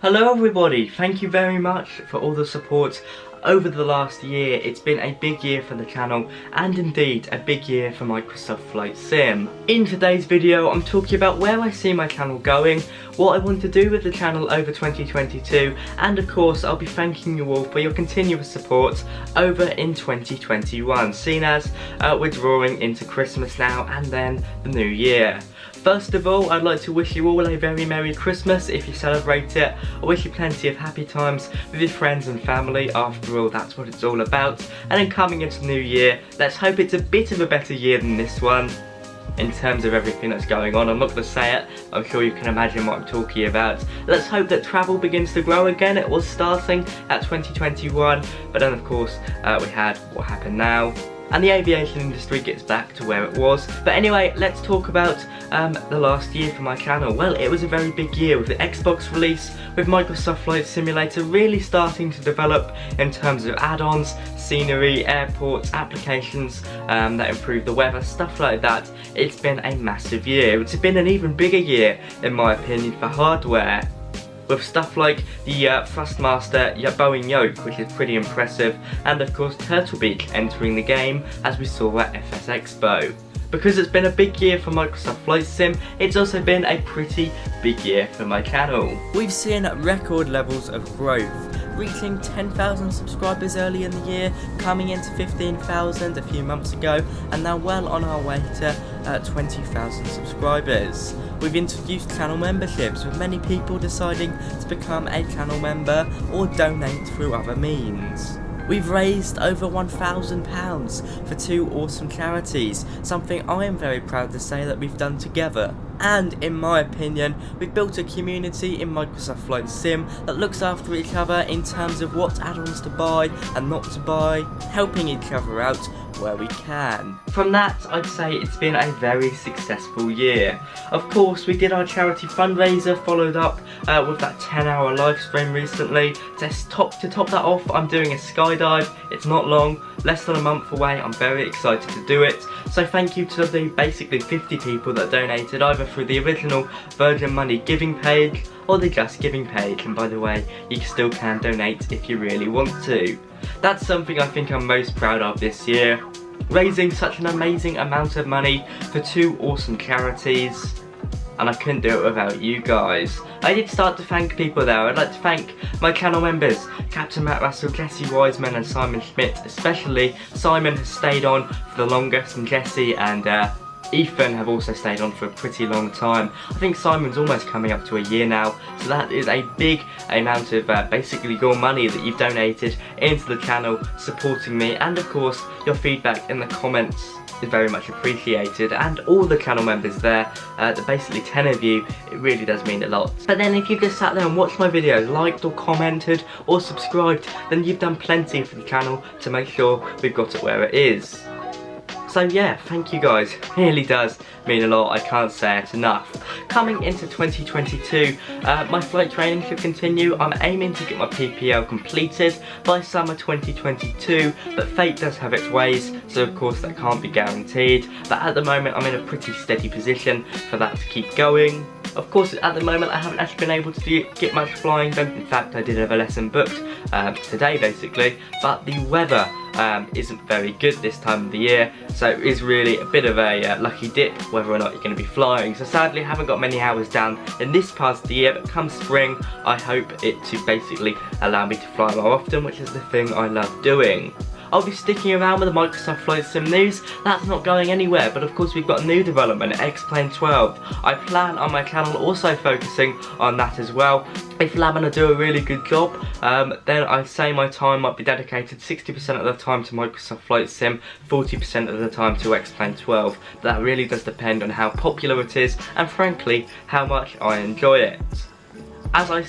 Hello everybody, thank you very much for all the support over the last year. It's been a big year for the channel and indeed a big year for Microsoft Flight Sim. In today's video I'm talking about where I see my channel going, what I want to do with the channel over 2022, and of course I'll be thanking you all for your continuous support over in 2021, seeing as we're drawing into Christmas now and then the new year. First of all, I'd like to wish you all a very Merry Christmas if you celebrate it. I wish you plenty of happy times with your friends and family. After all, that's what it's all about. And then coming into the new year, let's hope it's a bit of a better year than this one in terms of everything that's going on. I'm not going to say it, I'm sure you can imagine what I'm talking about. Let's hope that travel begins to grow again. It was starting at 2021, but then of course we had what happened now, and the aviation industry gets back to where it was. But anyway, let's talk about the last year for my channel. Well, it was a very big year with the Xbox release, with Microsoft Flight Simulator really starting to develop in terms of add-ons, scenery, airports, applications that improve the weather, stuff like that. It's been a massive year. It's been an even bigger year, in my opinion, for hardware, with stuff like the Thrustmaster Boeing Yoke, which is pretty impressive, and of course Turtle Beach entering the game as we saw at FS Expo. Because it's been a big year for Microsoft Flight Sim, it's also been a pretty big year for my channel. We've seen record levels of growth, reaching 10,000 subscribers early in the year, coming into 15,000 a few months ago, and now well on our way to 20,000 subscribers. We've introduced channel memberships, with many people deciding to become a channel member or donate through other means. We've raised over £1,000 for two awesome charities, something I am very proud to say that we've done together. And in my opinion, we've built a community in Microsoft Flight Sim that looks after each other in terms of what add-ons to buy and not to buy, helping each other out where we can. From that, I'd say it's been a very successful year. Of course, we did our charity fundraiser, followed up with that 10-hour live stream recently. To top that off, I'm doing a skydive. It's not long, less than a month away. I'm very excited to do it. So thank you to the basically 50 people that donated, either through the original Virgin Money giving page or the Just Giving page. And by the way, you still can donate if you really want to. That's something I think I'm most proud of this year, raising such an amazing amount of money for two awesome charities, and I couldn't do it without you guys. I did start to thank people there. I'd like to thank my channel members, Captain Matt Russell, Jesse Wiseman and Simon Schmidt. Especially Simon has stayed on for the longest, and Jesse and Ethan have also stayed on for a pretty long time. I think Simon's almost coming up to a year now, so that is a big amount of basically your money that you've donated into the channel, supporting me, and of course your feedback in the comments is very much appreciated, and all the channel members there, basically 10 of you, it really does mean a lot. But then if you just sat there and watched my videos, liked or commented or subscribed, then you've done plenty for the channel to make sure we've got it where it is. So yeah, thank you guys, it really does mean a lot, I can't say it enough. Coming into 2022, my flight training should continue. I'm aiming to get my PPL completed by summer 2022, but fate does have its ways, so of course that can't be guaranteed. But at the moment I'm in a pretty steady position for that to keep going. Of course, at the moment I haven't actually been able to get much flying done. In fact, I did have a lesson booked today basically, but the weather isn't very good this time of the year, so it is really a bit of a lucky dip whether or not you're going to be flying. So sadly I haven't got many hours down in this part of the year, but come spring I hope it to basically allow me to fly more often, which is the thing I love doing. I'll be sticking around with the Microsoft Flight Sim news. That's not going anywhere, but of course we've got new development, X-Plane 12. I plan on my channel also focusing on that as well. If Lamina do a really good job, then I'd say my time might be dedicated 60% of the time to Microsoft Flight Sim, 40% of the time to X-Plane 12. That really does depend on how popular it is, and frankly, how much I enjoy it. As I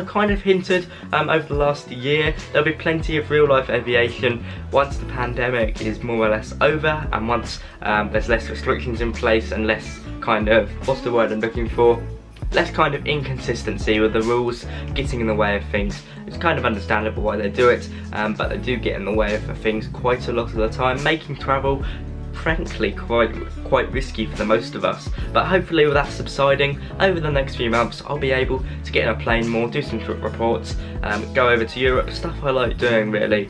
kind of hinted over the last year, there'll be plenty of real life aviation once the pandemic is more or less over, and once there's less restrictions in place and less kind of, what's the word I'm looking for? Less kind of inconsistency with the rules getting in the way of things. It's kind of understandable why they do it, but they do get in the way of things quite a lot of the time, making travel frankly quite risky for the most of us. But hopefully with that subsiding over the next few months, I'll be able to get in a plane more, do some trip reports, go over to Europe, stuff I like doing really.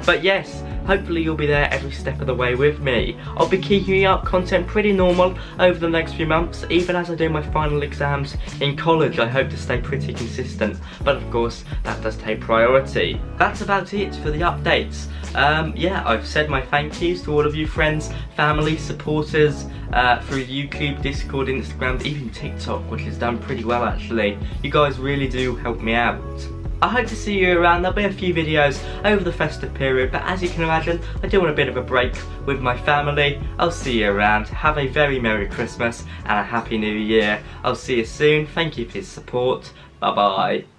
But yes, hopefully you'll be there every step of the way with me. I'll be keeping up content pretty normal over the next few months. Even as I do my final exams in college, I hope to stay pretty consistent. But of course, that does take priority. That's about it for the updates. Yeah, I've said my thank yous to all of you friends, family, supporters through YouTube, Discord, Instagram, even TikTok, which has done pretty well actually. You guys really do help me out. I hope to see you around. There'll be a few videos over the festive period, but as you can imagine, I do want a bit of a break with my family. I'll see you around. Have a very Merry Christmas and a Happy New Year. I'll see you soon. Thank you for your support. Bye bye.